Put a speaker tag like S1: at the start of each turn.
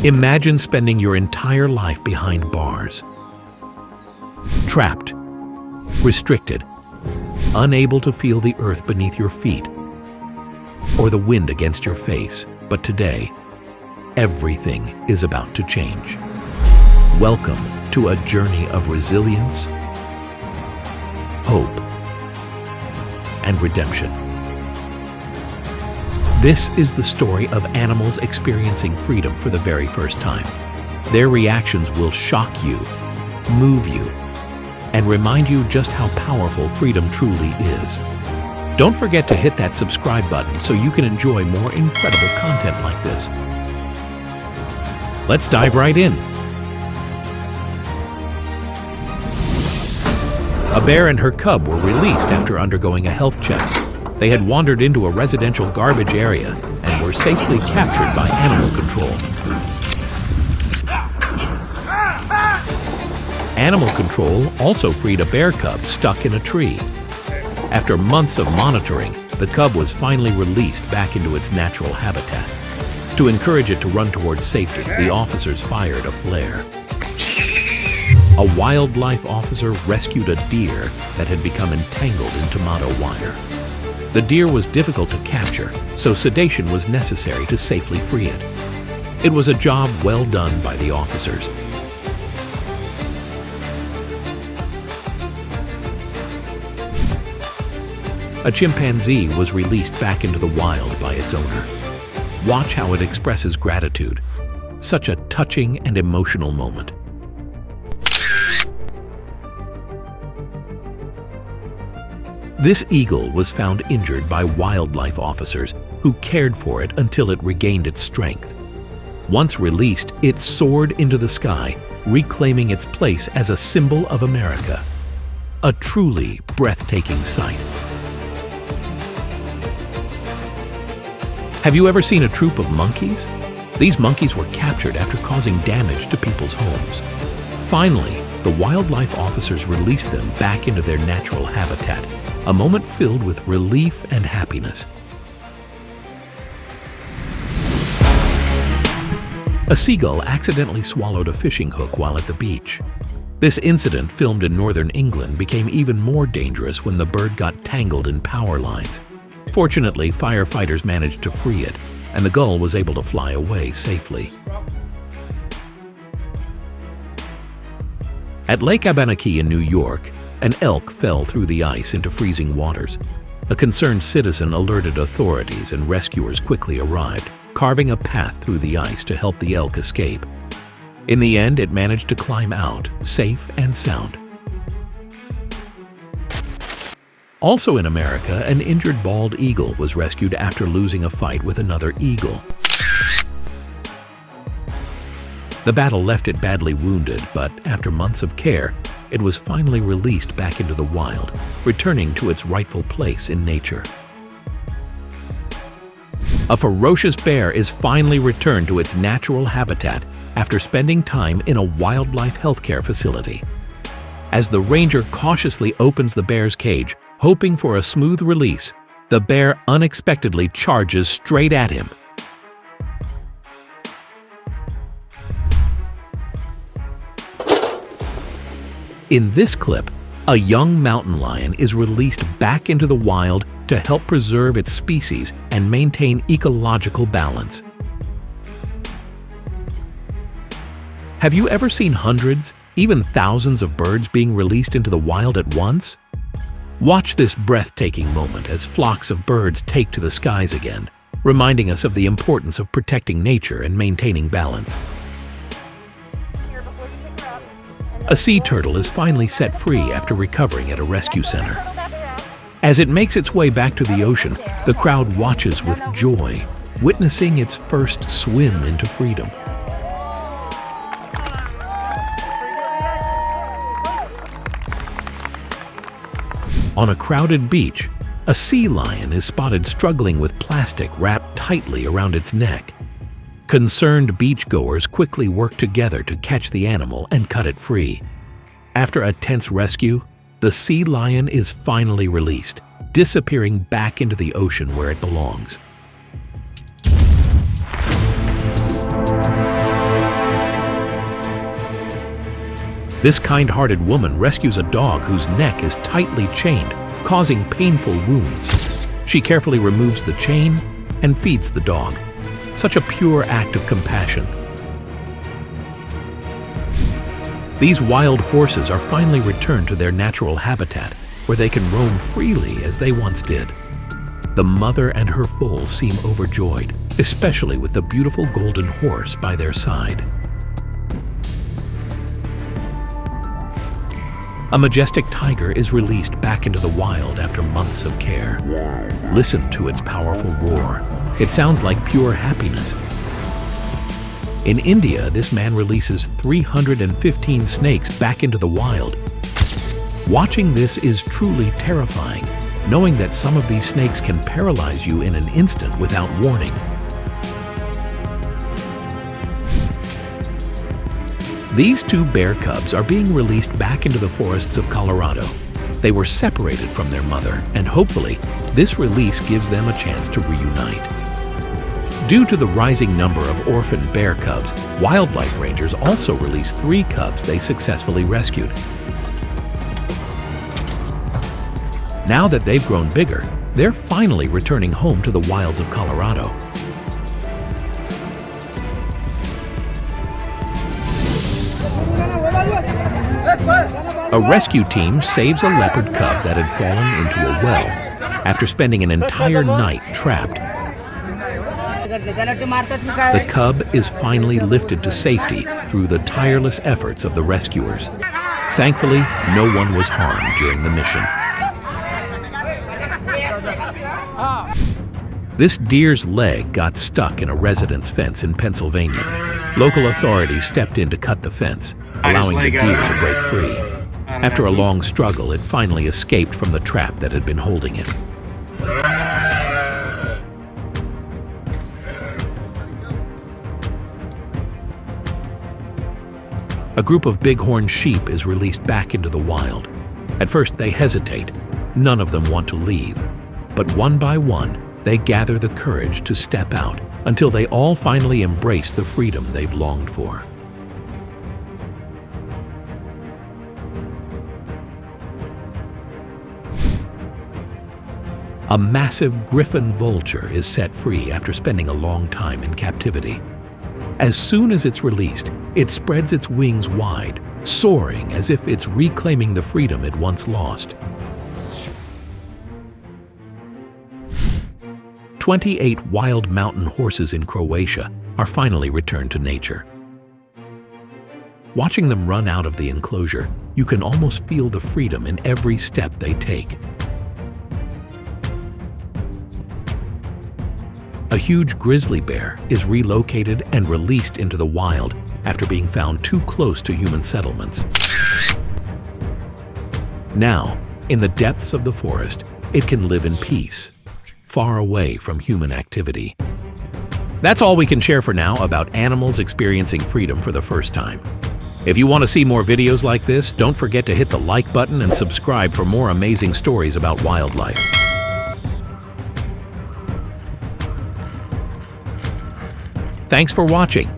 S1: Imagine spending your entire life behind bars. Trapped, restricted, unable to feel the earth beneath your feet or the wind against your face. But today, everything is about to change. Welcome to a journey of resilience, hope, and redemption. This is the story of animals experiencing freedom for the very first time. Their reactions will shock you, move you, and remind you just how powerful freedom truly is. Don't forget to hit that subscribe button so you can enjoy more incredible content like this. Let's dive right in. A bear and her cub were released after undergoing a health check. They had wandered into a residential garbage area and were safely captured by animal control. Animal control also freed a bear cub stuck in a tree. After months of monitoring, the cub was finally released back into its natural habitat. To encourage it to run towards safety, the officers fired a flare. A wildlife officer rescued a deer that had become entangled in tomato wire. The deer was difficult to capture, so sedation was necessary to safely free it. It was a job well done by the officers. A chimpanzee was released back into the wild by its owner. Watch how it expresses gratitude. Such a touching and emotional moment. This eagle was found injured by wildlife officers who cared for it until it regained its strength. Once released, it soared into the sky, reclaiming its place as a symbol of America. A truly breathtaking sight. Have you ever seen a troop of monkeys? These monkeys were captured after causing damage to people's homes. Finally, the wildlife officers released them back into their natural habitat, a moment filled with relief and happiness. A seagull accidentally swallowed a fishing hook while at the beach. This incident, filmed in northern England, became even more dangerous when the bird got tangled in power lines. Fortunately, firefighters managed to free it, and the gull was able to fly away safely. At Lake Abenaki in New York, an elk fell through the ice into freezing waters. A concerned citizen alerted authorities and rescuers quickly arrived, carving a path through the ice to help the elk escape. In the end, it managed to climb out, safe and sound. Also in America, an injured bald eagle was rescued after losing a fight with another eagle. The battle left it badly wounded, but after months of care, it was finally released back into the wild, returning to its rightful place in nature. A ferocious bear is finally returned to its natural habitat after spending time in a wildlife healthcare facility. As the ranger cautiously opens the bear's cage, hoping for a smooth release, the bear unexpectedly charges straight at him. In this clip, a young mountain lion is released back into the wild to help preserve its species and maintain ecological balance. Have you ever seen hundreds, even thousands of birds being released into the wild at once? Watch this breathtaking moment as flocks of birds take to the skies again, reminding us of the importance of protecting nature and maintaining balance. A sea turtle is finally set free after recovering at a rescue center. As it makes its way back to the ocean, the crowd watches with joy, witnessing its first swim into freedom. On a crowded beach, a sea lion is spotted struggling with plastic wrapped tightly around its neck. Concerned beachgoers quickly work together to catch the animal and cut it free. After a tense rescue, the sea lion is finally released, disappearing back into the ocean where it belongs. This kind-hearted woman rescues a dog whose neck is tightly chained, causing painful wounds. She carefully removes the chain and feeds the dog. Such a pure act of compassion. These wild horses are finally returned to their natural habitat, where they can roam freely as they once did. The mother and her foal seem overjoyed, especially with the beautiful golden horse by their side. A majestic tiger is released back into the wild after months of care. Listen to its powerful roar. It sounds like pure happiness. In India, this man releases 315 snakes back into the wild. Watching this is truly terrifying, knowing that some of these snakes can paralyze you in an instant without warning. These 2 bear cubs are being released back into the forests of Colorado. They were separated from their mother, and hopefully, this release gives them a chance to reunite. Due to the rising number of orphan bear cubs, wildlife rangers also released 3 cubs they successfully rescued. Now that they've grown bigger, they're finally returning home to the wilds of Colorado. A rescue team saves a leopard cub that had fallen into a well after spending an entire night trapped. The cub is finally lifted to safety through the tireless efforts of the rescuers. Thankfully, no one was harmed during the mission. This deer's leg got stuck in a residence fence in Pennsylvania. Local authorities stepped in to cut the fence, allowing the deer to break free. After a long struggle, it finally escaped from the trap that had been holding it. A group of bighorn sheep is released back into the wild. At first, they hesitate. None of them want to leave. But one by one, they gather the courage to step out until they all finally embrace the freedom they've longed for. A massive griffon vulture is set free after spending a long time in captivity. As soon as it's released, it spreads its wings wide, soaring as if it's reclaiming the freedom it once lost. 28 wild mountain horses in Croatia are finally returned to nature. Watching them run out of the enclosure, you can almost feel the freedom in every step they take. A huge grizzly bear is relocated and released into the wild after being found too close to human settlements. Now, in the depths of the forest, it can live in peace, far away from human activity. That's all we can share for now about animals experiencing freedom for the first time. If you want to see more videos like this, don't forget to hit the like button and subscribe for more amazing stories about wildlife. Thanks for watching.